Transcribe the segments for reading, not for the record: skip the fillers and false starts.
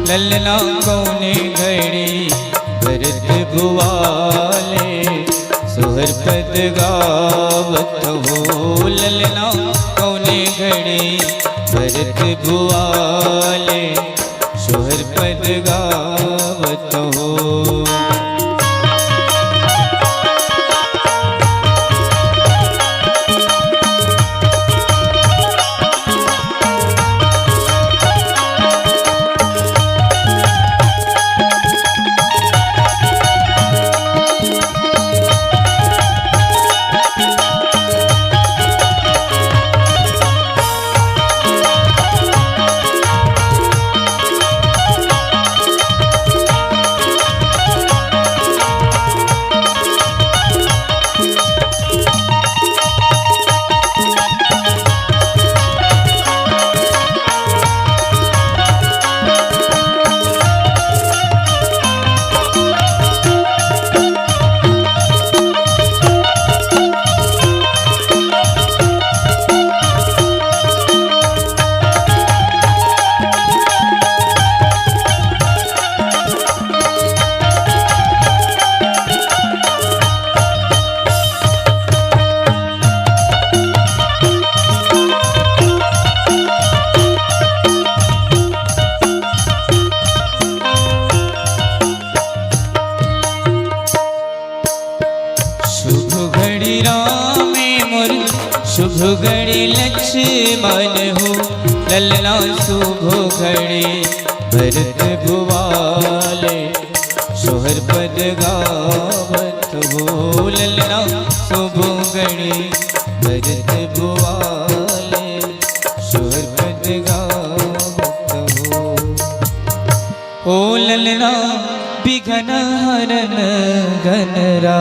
ललना कौने घड़ी भरत भुवाले सोहर पद गावत हो। ललना कौने घड़ी भरत भुवाले सोहर पद गावत हो। शुभ घड़ी लक्ष्मण हो। ललना शुभ घड़ी भरत भुवाले सोहर पद गावत हो। ललना शुभ घड़ी भरत भुवाले सोहर पद गावत हो। ओ ललना बिघन हरन गनरा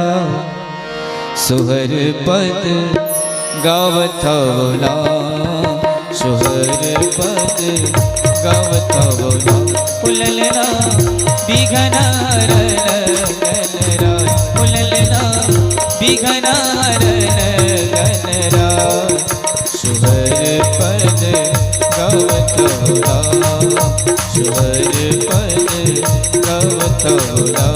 सोहर पद गावत बोला सोहर पद गावत बोला। ललना बिघन हरन गनरा ललना बिघन हरन गनरा सोहर पद गावत बोला सोहर पद गावत बोला।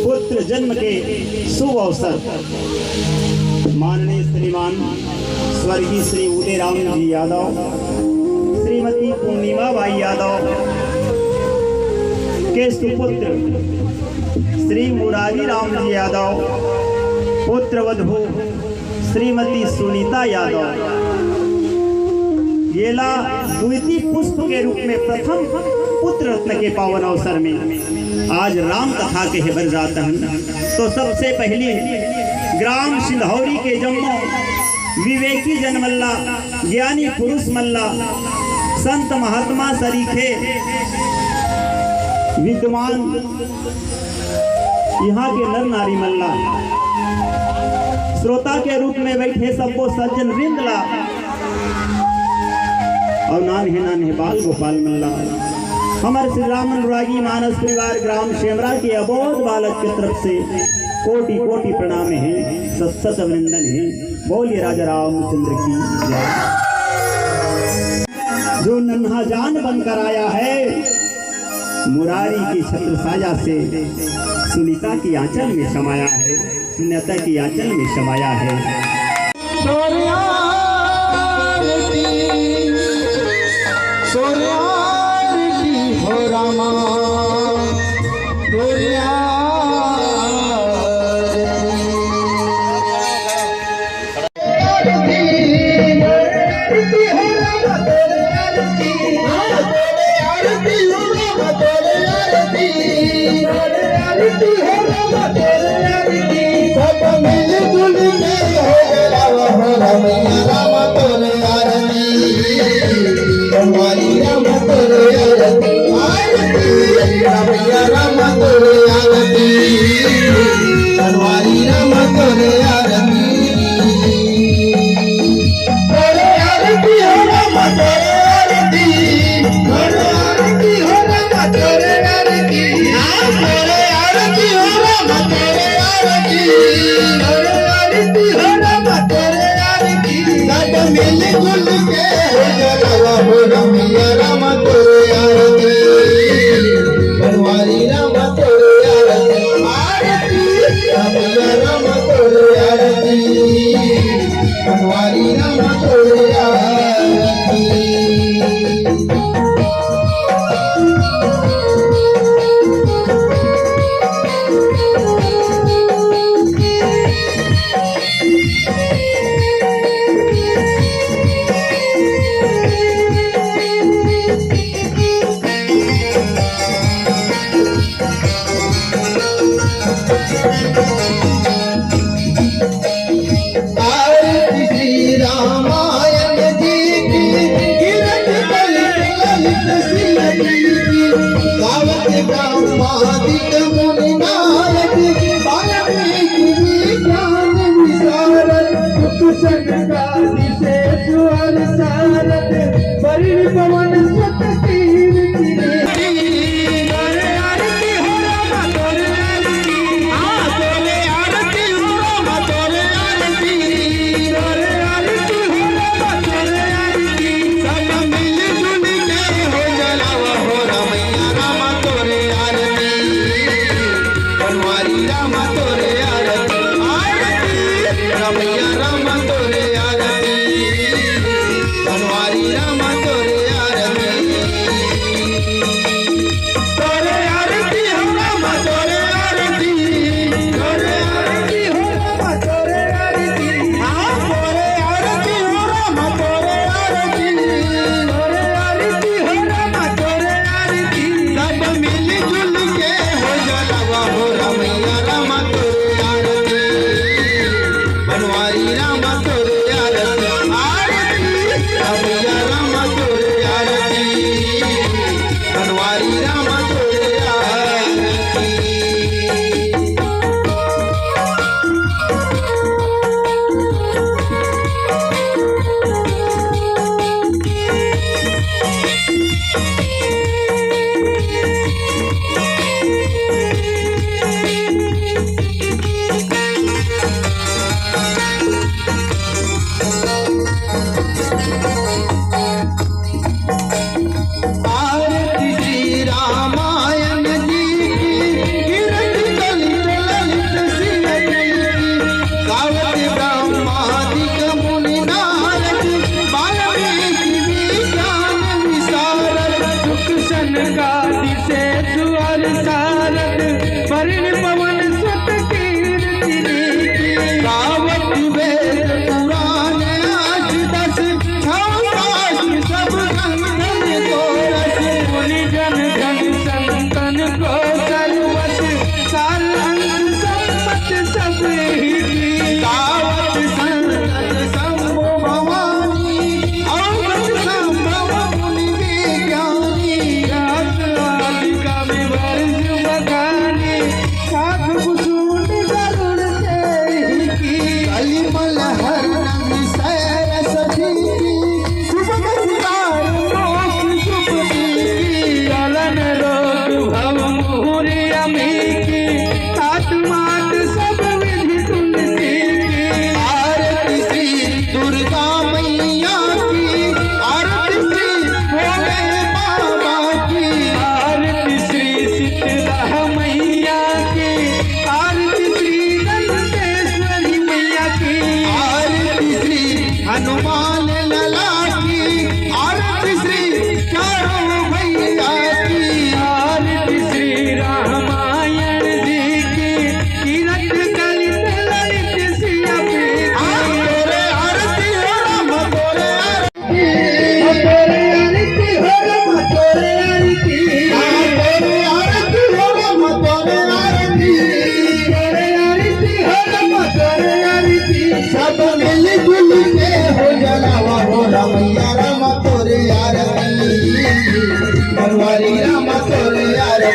पुत्र जन्म के शुभ अवसर माननीय श्रीमान स्वर्गीय श्री उदय राम जी यादव, श्रीमती पूर्णिमा बाई यादव के सुपुत्र श्री मुरारी राम जी यादव, पुत्र वधू श्रीमती सुनीता यादव येला द्वितीय पुष्प के रूप में प्रथम पुत्र रत्न के पावन अवसर में आज राम कथा के हेबर जाता है। तो सबसे पहले ग्राम सिंधौरी के जम्मो विवेकी जन मल्ला, ज्ञानी पुरुष मल्ला, संत महात्मा सरीखे विद्वान यहाँ के नर नारी मल्ला, श्रोता के रूप में बैठे सबको सज्जन वृंदला और नान बाल गोपाल मल्ला, हमारे श्री राम अनुरागी मानस परिवार ग्राम शेमरा के अबोध बालक की तरफ से कोटि कोटि प्रणाम है, सत सत अभिनंदन है। बोलिए राजा रामचंद्र की जय। जो नन्हा जान बनकर आया है मुरारी की छत्र साया से सुनीता की आंचल में समाया है, सुनीता की आंचल में समाया है। हो रामा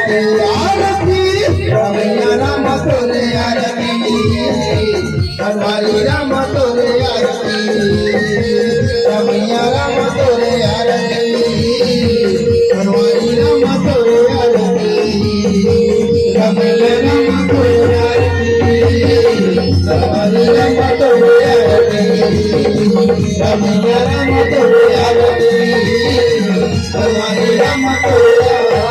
आरती रमैया राम तोरे आरती बनवारी राम तोरे आरती रमैया राम तोरे आरती बनवारी राम तोरे आरती रमैया राम तोरे आरती बनवारी राम तोरे आरती रमैया राम तोरे आरती बनवारी राम तोरे आरती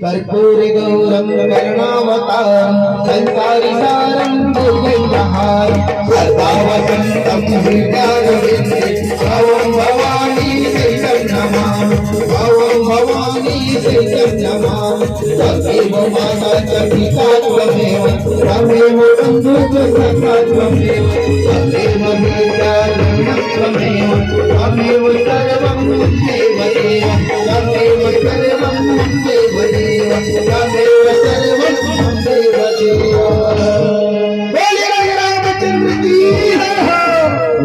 कर्पूर गौरम करुणावतारम संसारी सारम दुर्गंधहारम सदा वसंतम हृदयारविंदे भवं भवानी शैलं नमामि भवं भवानी शैलं नमामि तदेव माता च पिता त्वमेव त्वमेव बन्धुः सखा त्वमेव तदेव विद्यालयं त्वमेव त्वमेव सर्वं देव देव तदेव सर्वं देव देव तदेव सर्वं देव देव बोले रामचंद्र की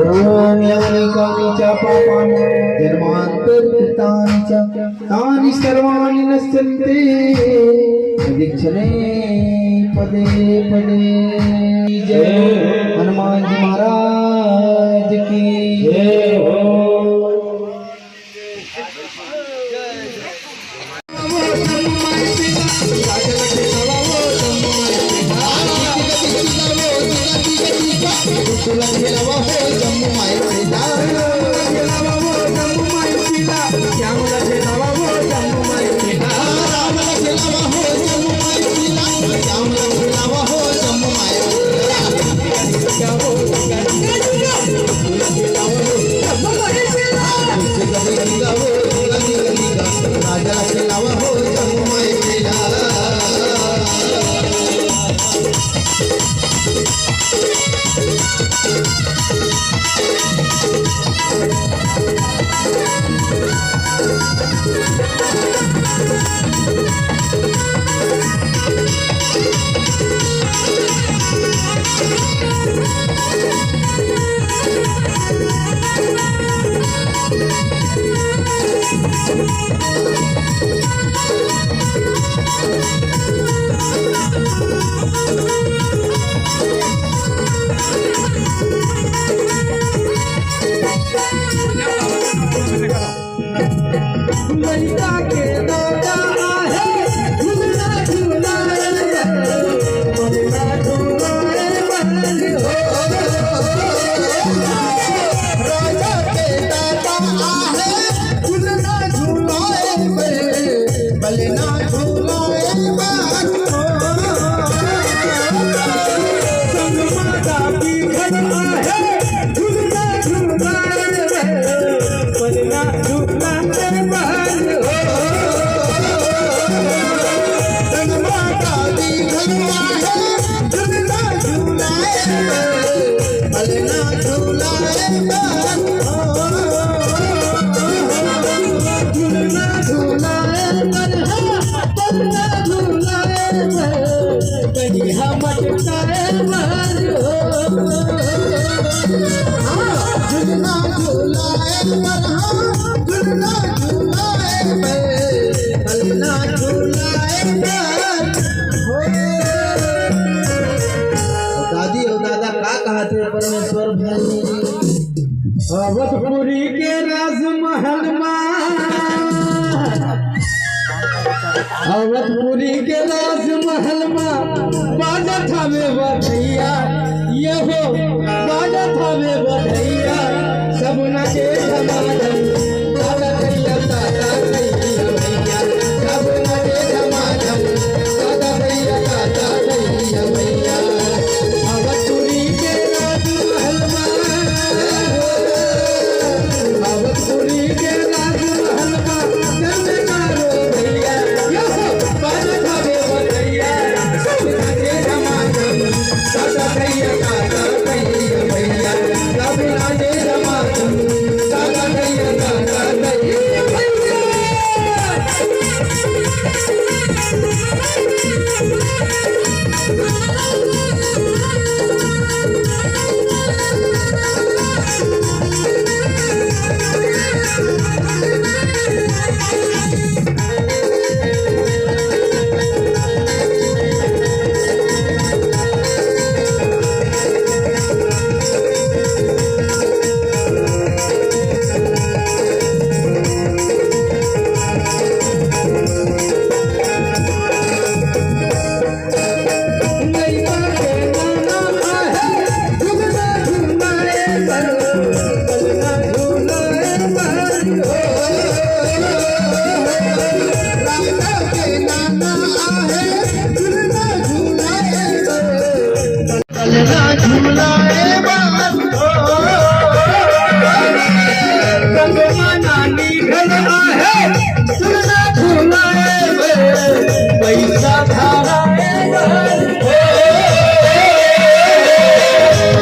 ओम यानिकानि च पापानि जन्मान्तरकृतानि च तानि सर्वाणि नश्यन्ते प्रदक्षिणे पदे पदे जय हनुमान जी महाराज की जय हो। दादी और दादा का कहा थे परमेश्वर भाई अवधपुरी के राजमहल अवधपुरी के राजमहल बाजा था में बधैया ये हो बाजा था में बधैया सब नचे धमाधम दादा भैया दादा भैया सब नचे धमाधम दादा भैया दादा भैया अवधपुरी के राजमहल अवधपुरी के राजमहल जन्मकारो भैया यो बाजा था में बधैया सब नचे धमाधम दादा भैया भैया सब नचे धमाधम दादा भैया झूला झूलाए बात गंगवा नानी घर आहे झूला झूलाए पैसा धाराए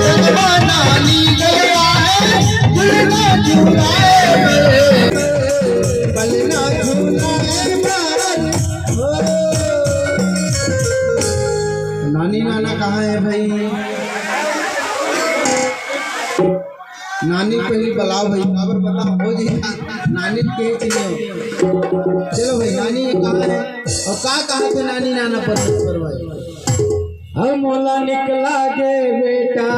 गंगवा नानी घर आहे झूला झूलाए बलना झूलाए बात नानी नाना कहाँ है भाई नानी पहले बुलाओ भाई खबर पता हो जी नानी के चलो चलो भाई नानी कहाँ है और कहाँ पे नानी नाना परमेश्वर भाई हम मोला निकला गे बेटा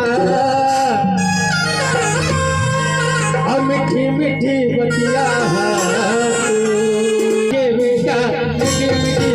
हम मीठी मीठी बतिया के बेटा मीठी मीठी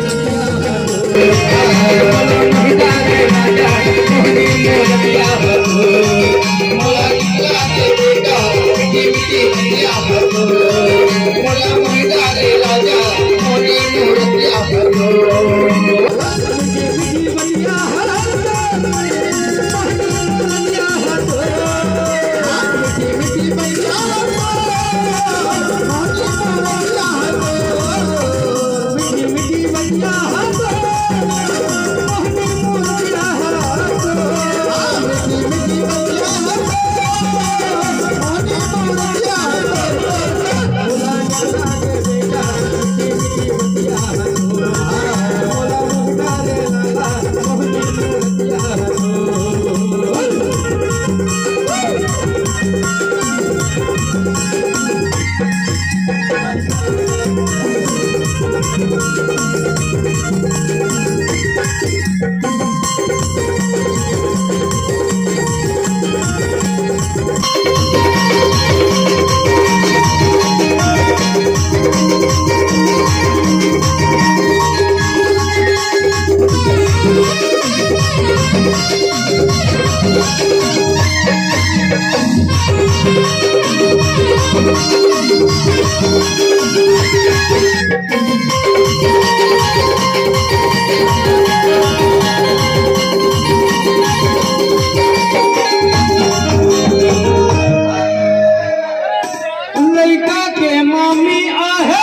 लड़का के मामी आहे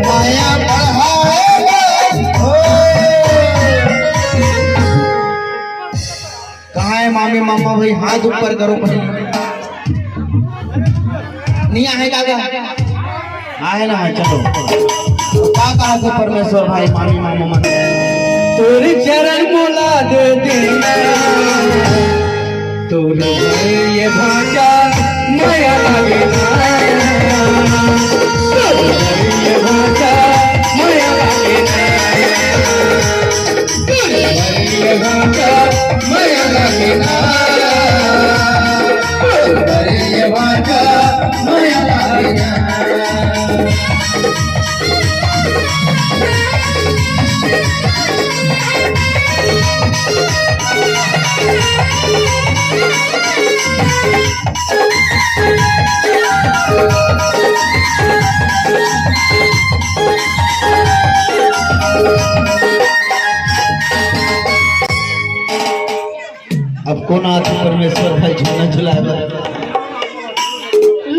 माया कहाँ है मामी मामा भाई हाथ ऊपर करो पहले नहीं आहे काका आहे ना चलो काका से परमेश्वर भाई मामी मामा मन तोरे चरण मोला दे देना तोरे ये भाजा माया लगे ये भाजा माया लगे ये भाजा माया लगे ये भाजा माया लगे अब कौन आते परमेश्वर भाई झूला झुलाएगा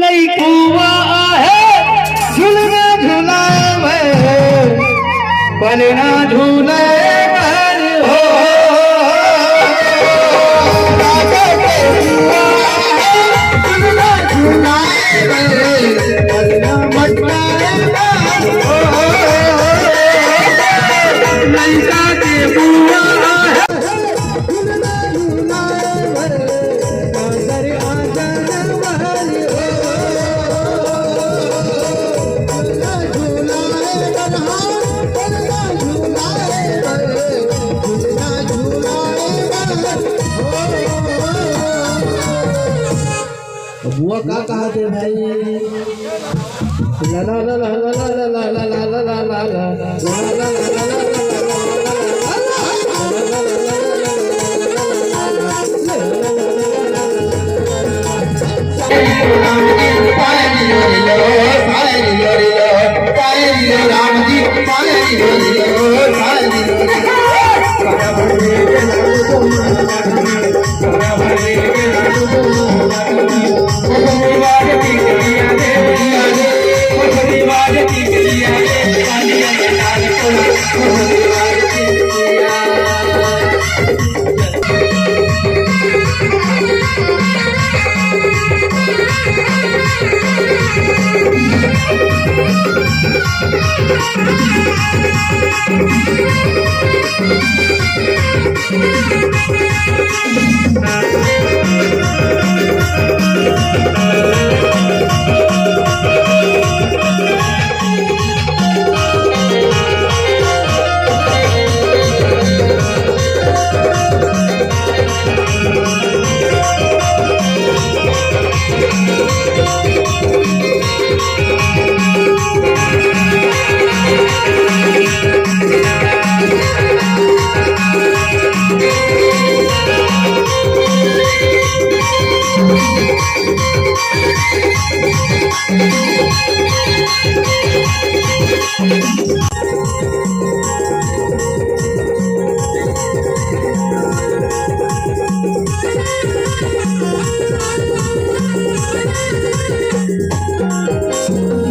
लइकुआ है झूलना झुलाए बलना झूलाए हो झूलना झुलाए बलना मटकाए लइका के बुआ बुआ का कहा थे भाई ला ला ला ला ला ला ला ला ला ला ला ला ला राम जी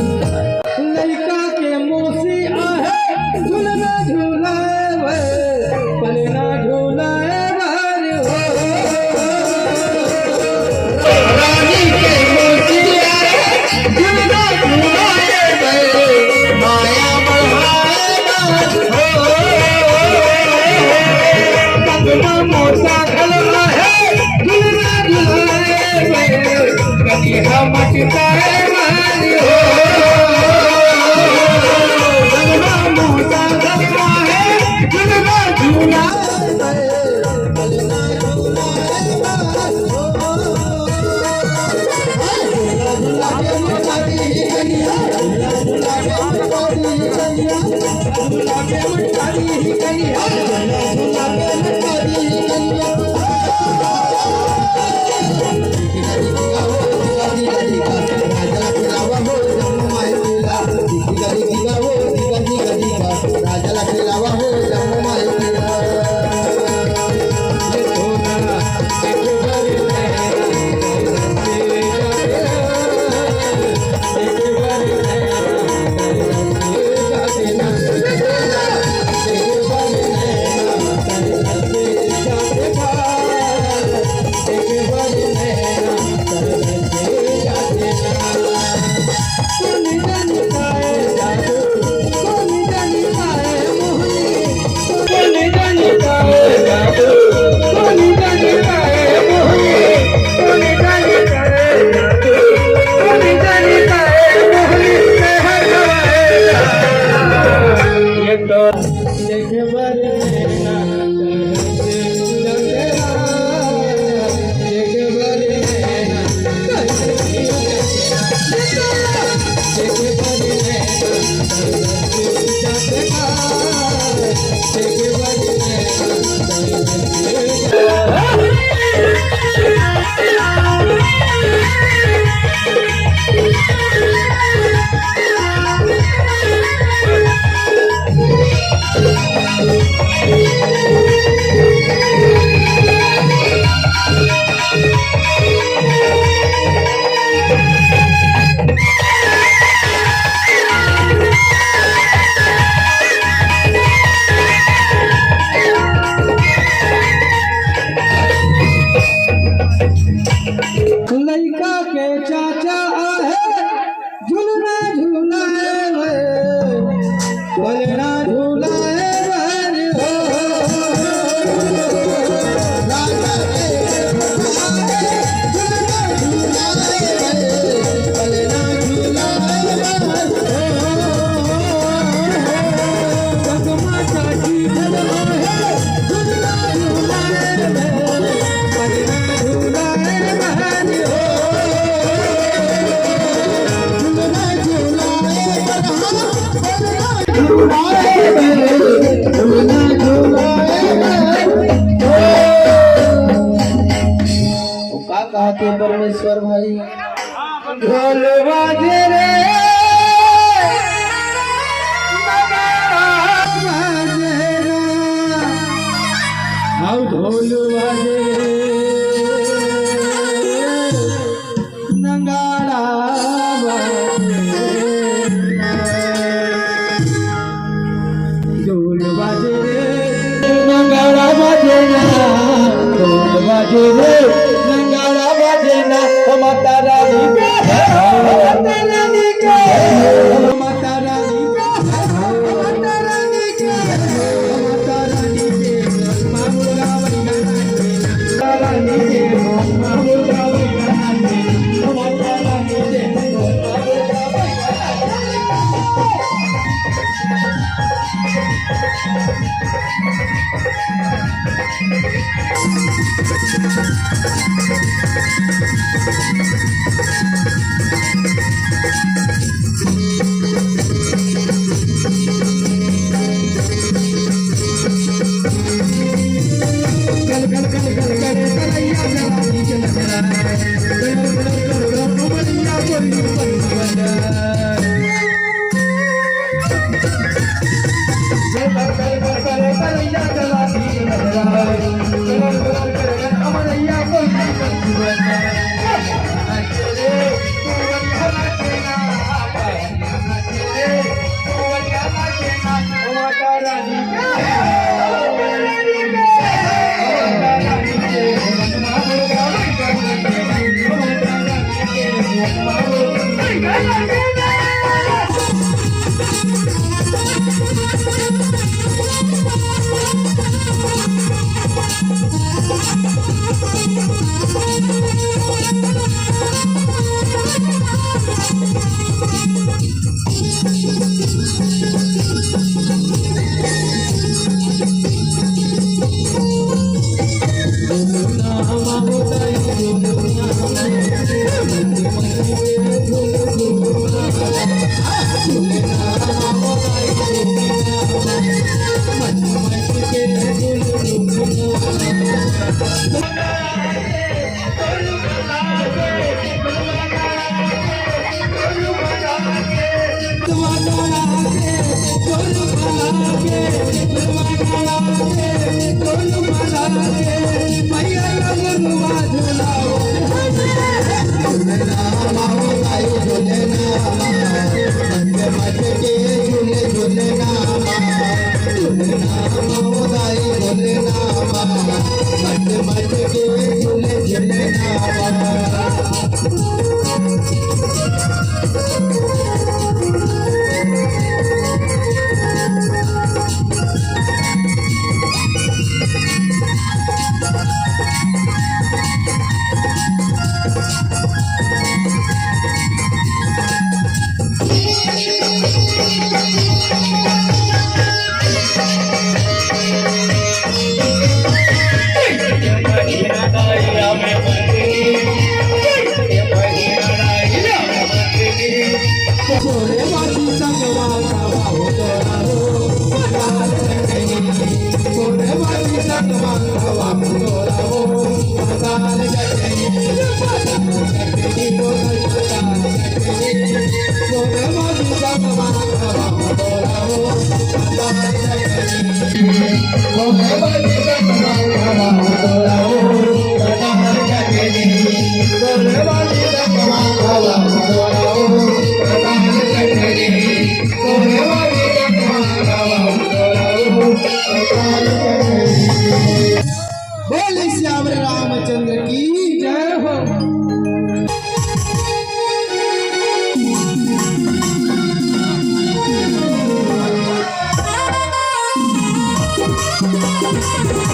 लड़का के मोसी आहे झूलना झूलावे पलना झूलावे रानी के मोसी आहे झूलना झूलावे माया बढ़ावे पगमा मोसा खलवा है झूलना झूलावे कभी हम मचता है मारी हो राजाला खेळावा हो जन्म माहिती बाजे रे नंगाड़ा बाजे ना माता रानी के माता रानी के माता रानी के माता रानी के माता रानी के मामुला वैना माता रानी के मामुला वैना माता रानी के बोले श्याम रामचंद्र की जय हो। Thank you.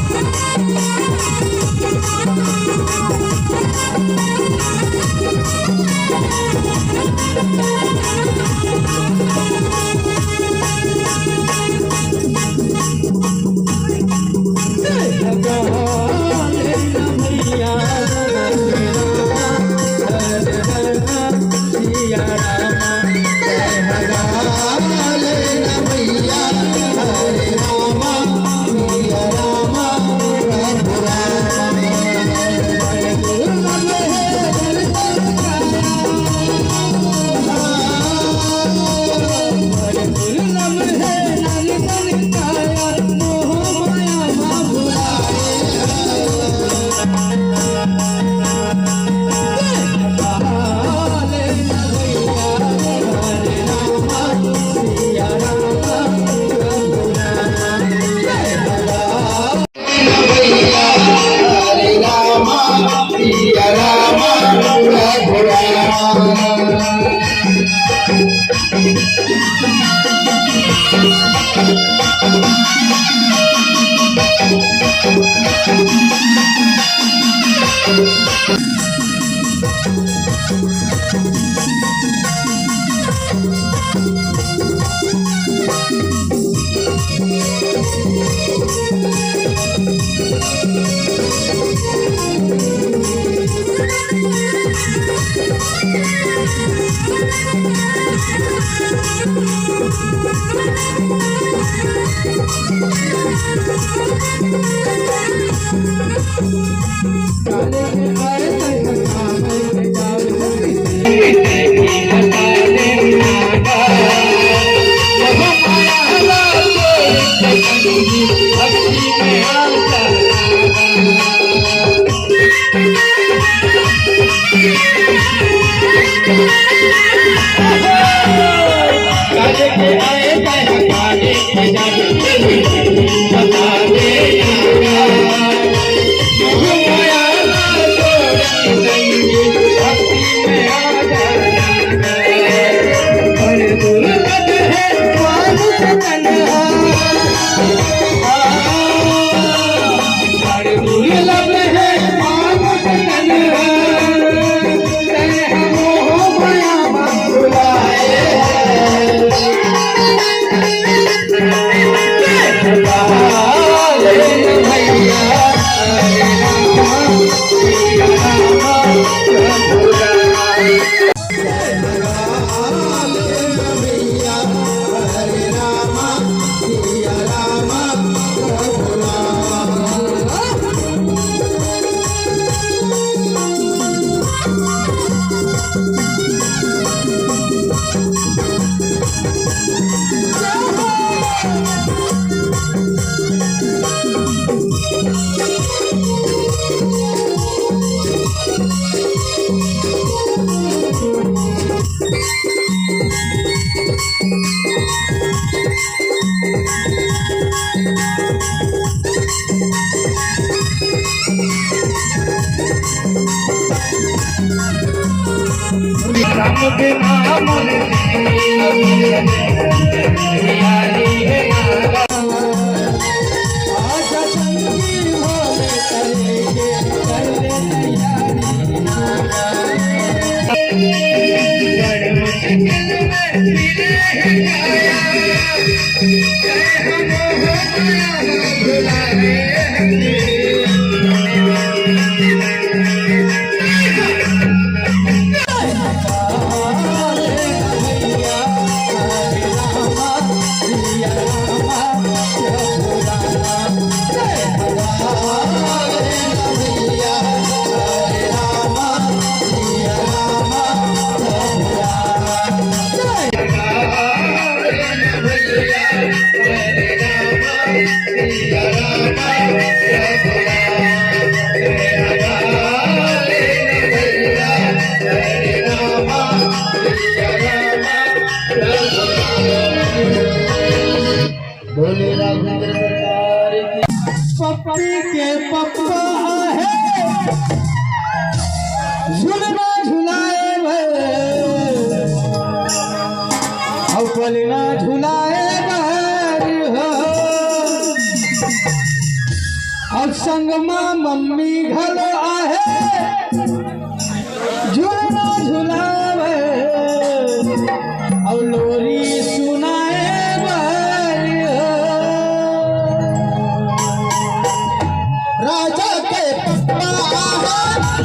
बोले राघवेंद्र सरकार की। पप्पी के पप्पा है झुलना झुलाए अब पलना झुलाए हो अब संग माँ मम्मी घर आहे झुलना झुलाए अब लोरी सुनाए राजा के पप्पा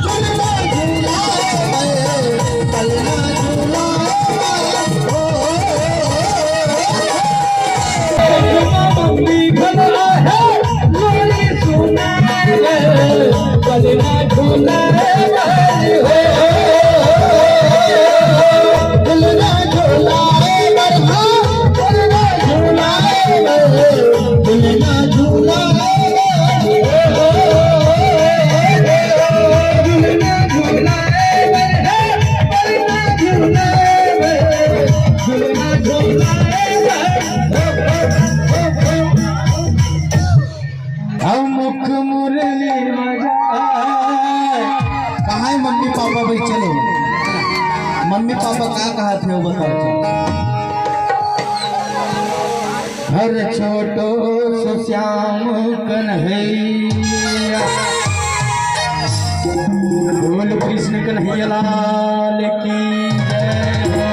झुलना झुलाए पलना झुलाए मम्मी घर आहे लोरी सुनाए पलना झुलाए मुख मुरली कहाँ है मम्मी पापा भाई चलो मम्मी पापा क्या कहा थे वो बताओ। हर छोटो सो श्याम कन्हैया बोल कृष्ण कन्हैया लाल की जय हो।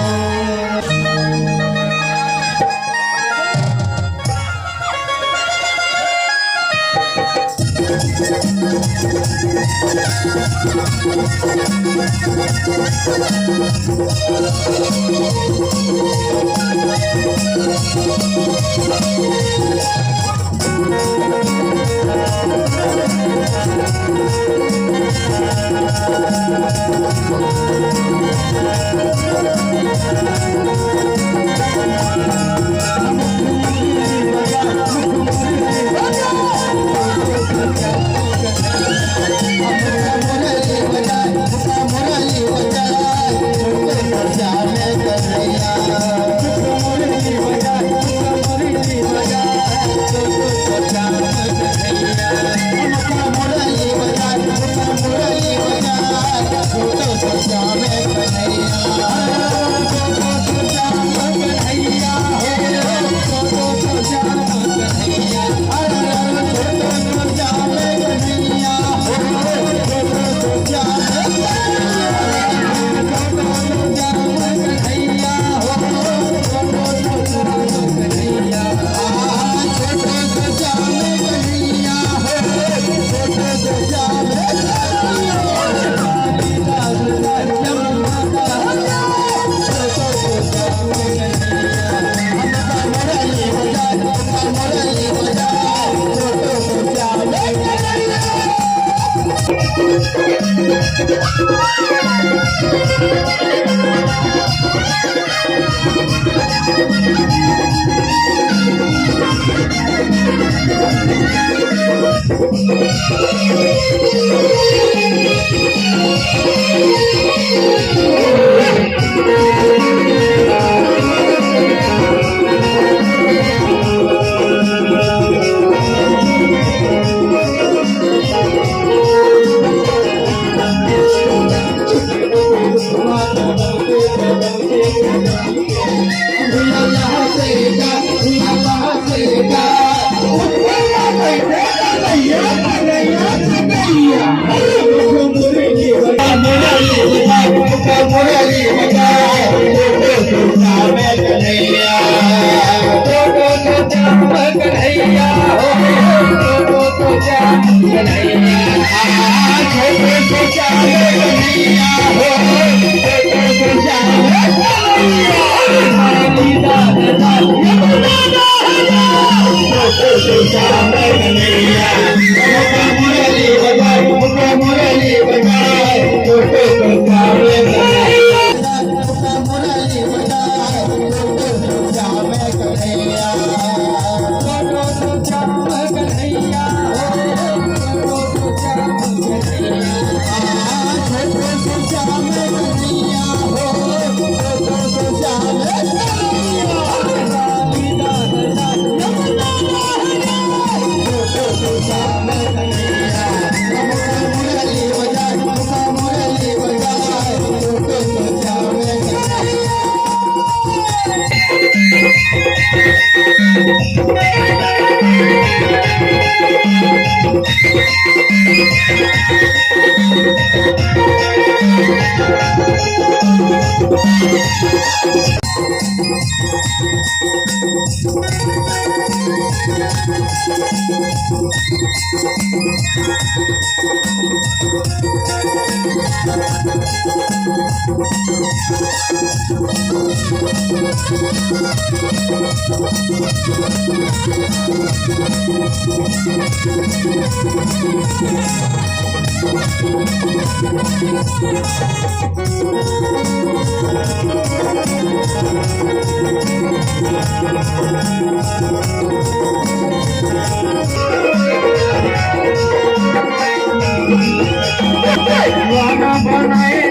बनाए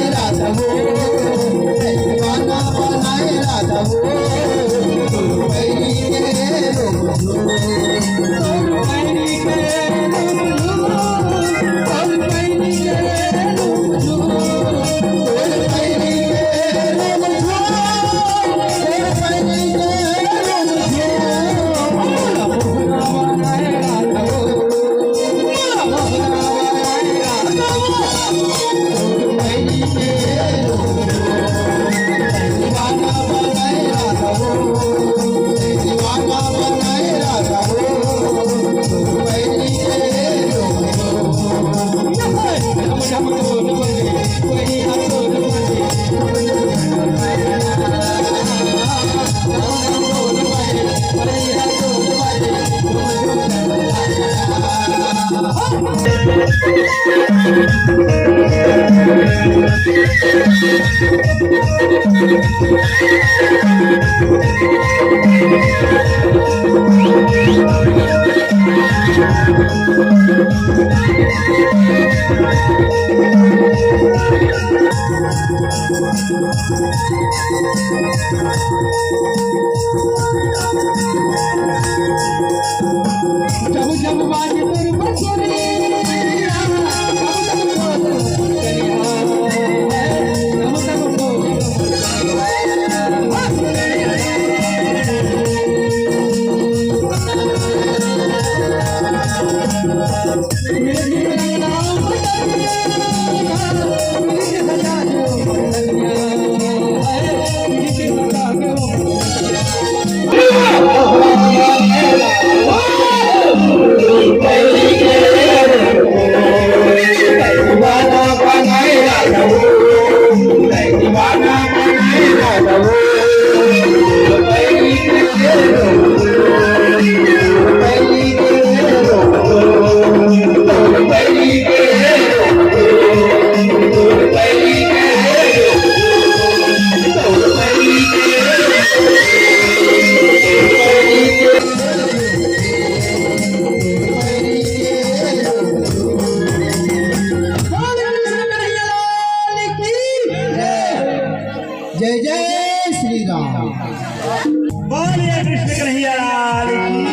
राधा जब जब बाजे तेरे बसुरी जय जय श्री राम। बोलिए कृष्ण कन्हैया लाल की।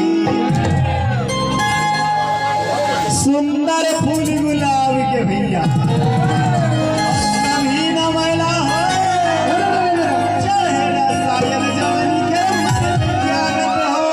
सुंदर फूल गुलाब के भैया कभी न मैला हो चढ़ेला सायल जवानी के मन त्यागत हो।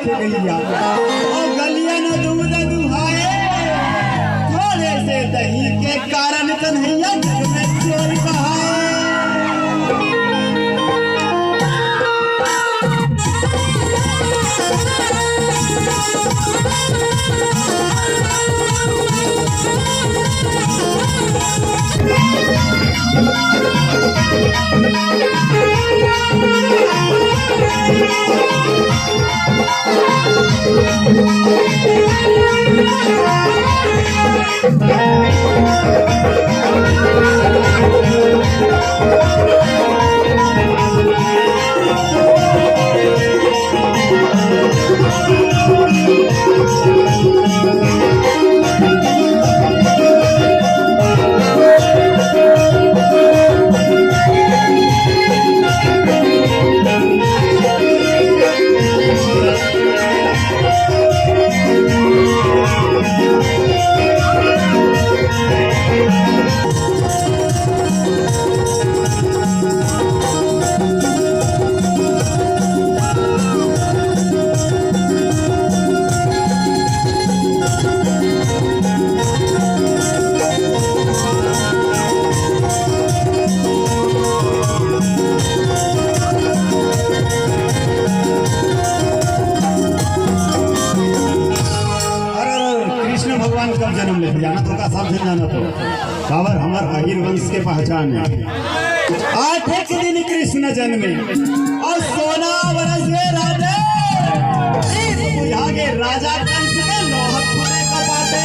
गलिया और गलिया न दूध दुहाए थोड़े से दही के कारण कन्हैया जग में चोर बहाए। भगवान कब जन्म ले जाना तो का सब जाना तो कावर हमार आहिर वंश के पहचान है। 8 दिन कृष्ण जन्मे और 16 वर्ष के राजे यहाँ के राजा कंस के लोहक खुले कपाटे।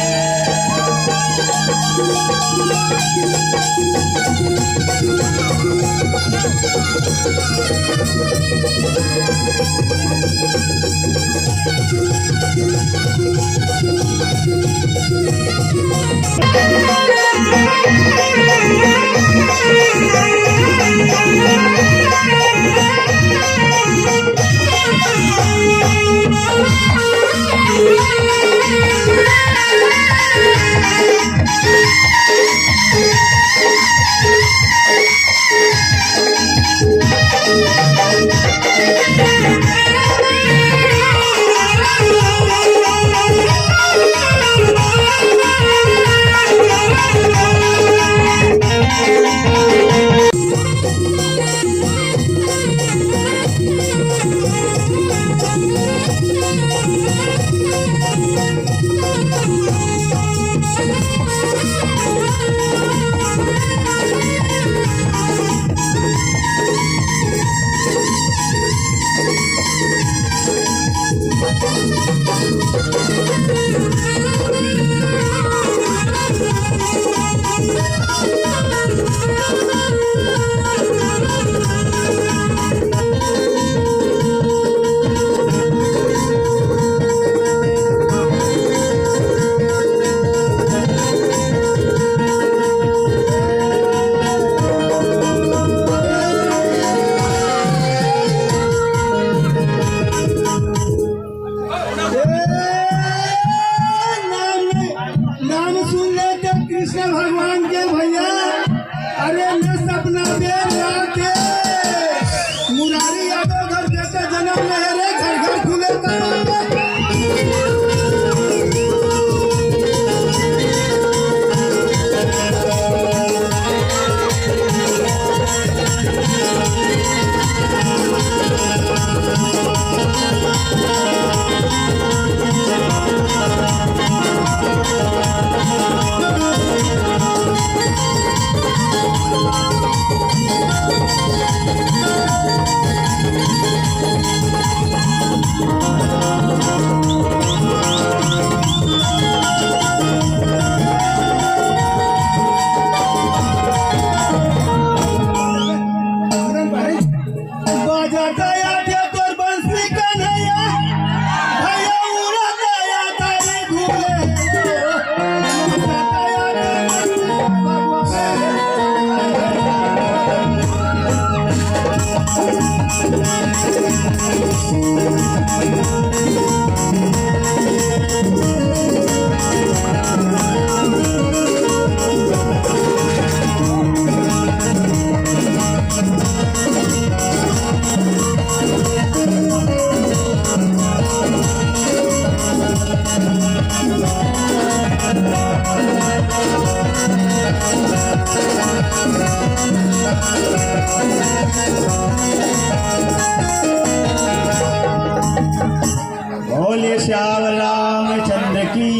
बोले श्याम रामचंद्र की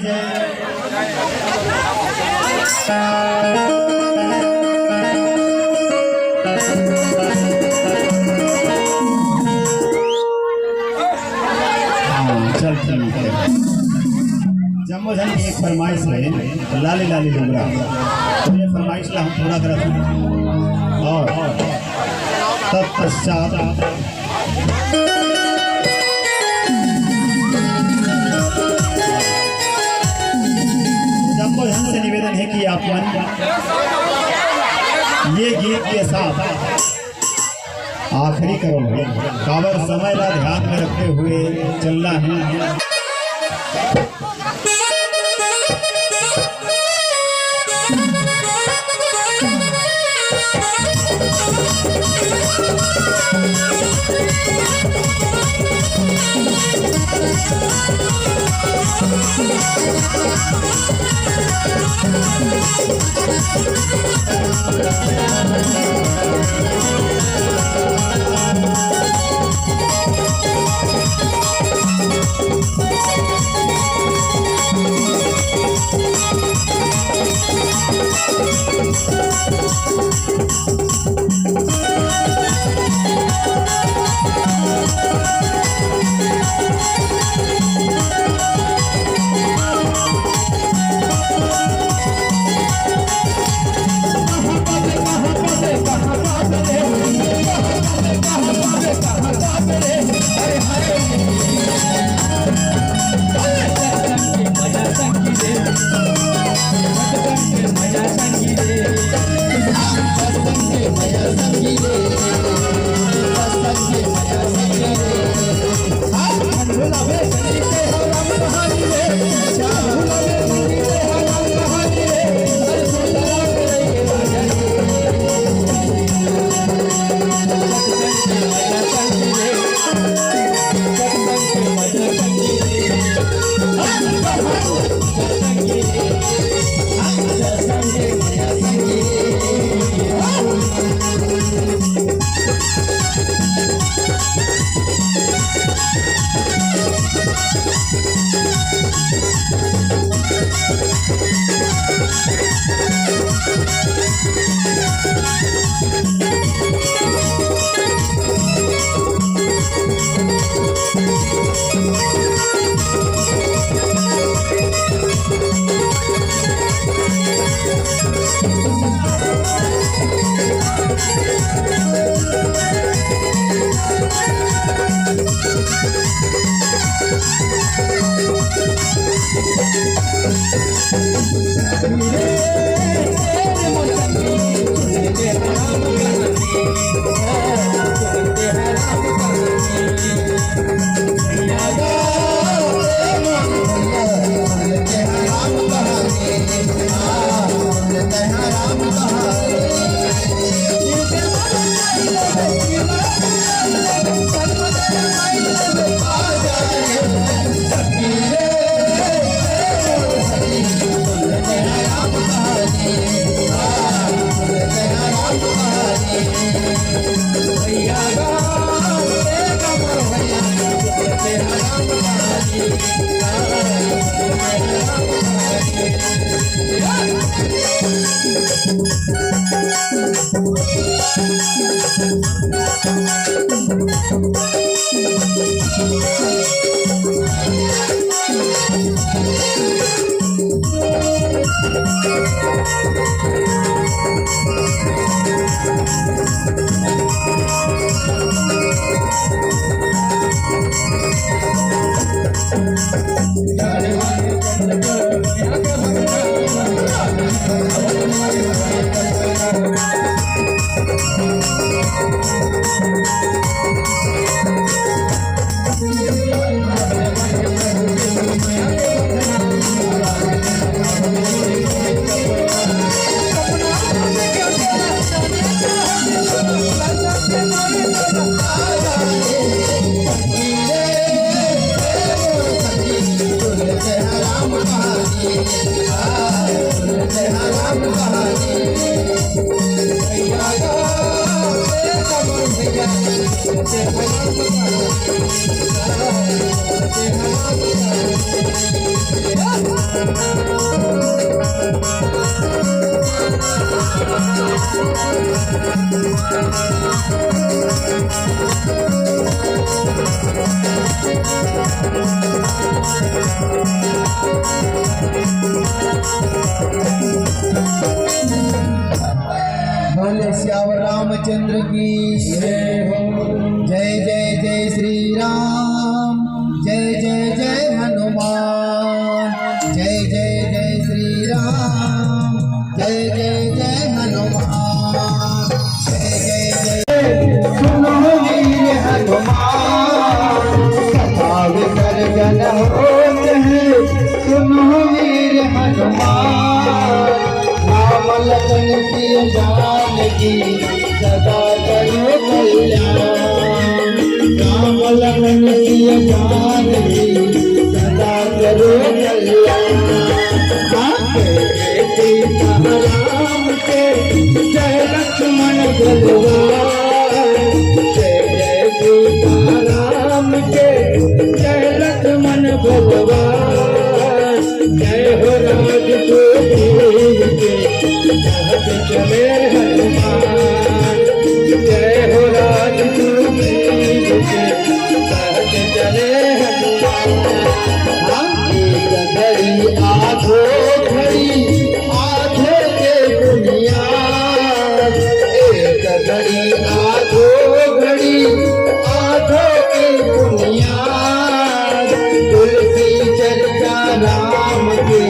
जय। चल ठीक है। जम्मोधन की एक फरमाइश है, लाली लाली डुंगरा, तो ये फरमाइश ला हम पूरा करते और तत्पश्चात जम्मोधन से निवेदन है कि आप ये गीत के साथ आखिरी करो काबर समय ला ध्यान में रखते हुए चलना है। बोले श्यावर रामचंद्र की जय हो। जय जय जय श्री राम, जय जय जय हनुमान, जय जय जय श्री राम, जय जय जय हनुमान, जय जय जय। सुनो वीर हनुमान, सदा विसर्जन होते हैं, सुनो वीर हनुमान, राम लखन की जानकी सदा करो कल्याण, राम लखन की जानकी सदा करो कल्याण। सीता राम के जय लक्ष्मण भगवान, जय जय सीता राम के जय लक्ष्मण भगवान, जय हो राज के चले हनुमान, जय हो राज चले हनुमान। एक घड़ी आधो घड़ी आधो के बुनियाद, एक घड़ी आधो घड़ी आधो के बुनियाद, तुलसी चर्चा राम के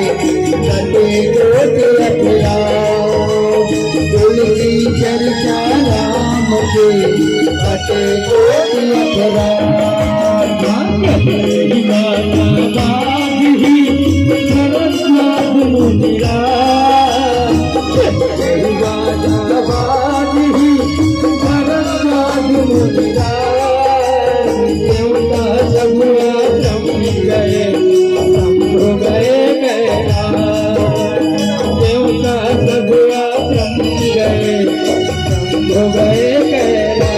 लटे गोद अपराध, तुलसी चर्चा राम के लटे गोद अपराध। सरस्वत मुनिरा सरस्वत मुनिरा, देवता सब गए हो गए मेरा, देवता सब गए हो गए मेरा।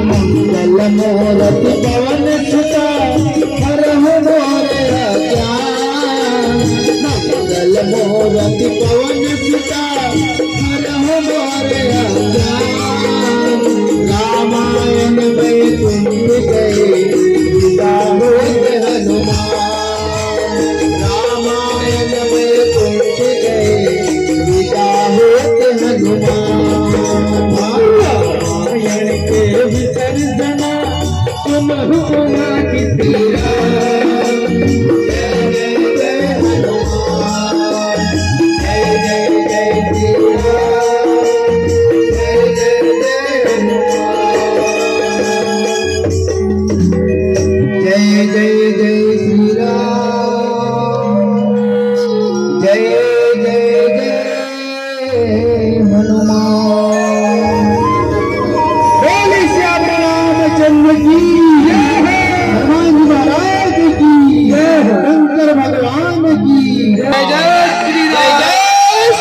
मंगल मूरत पवन सुता हर मोरे ज्ञान, मंगल मूरत पवन सुता हर मोरे ज्ञान, रामायण में तुम गए विदा होते हनुमान, रामायण में तुम गए विदा होते हनुमान। रामायण के विसर्जना तुम हुआ की तीरा, जय जय जय हनुमान, जय जय जय श्री राम, जय जय जय हनुमान, जय जय जय श्री राम, जय जय जय हनुमान। बोले श्याम रामचंद्र की जय है, हनुमान महाराज की जय है, शंकर भगवान की जय। जय श्री राम, जय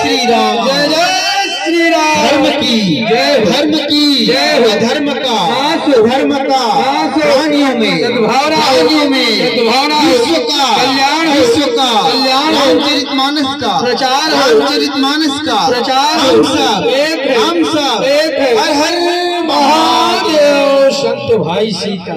श्री राम, जय जय श्री राम। धर्म की जय, धर्म की जय, धर्म का धर्म का प्राणियों में विश्व का कल्याण रामचरितमानस का प्रचार हम सब हर हर महादेव। संत भाई सीता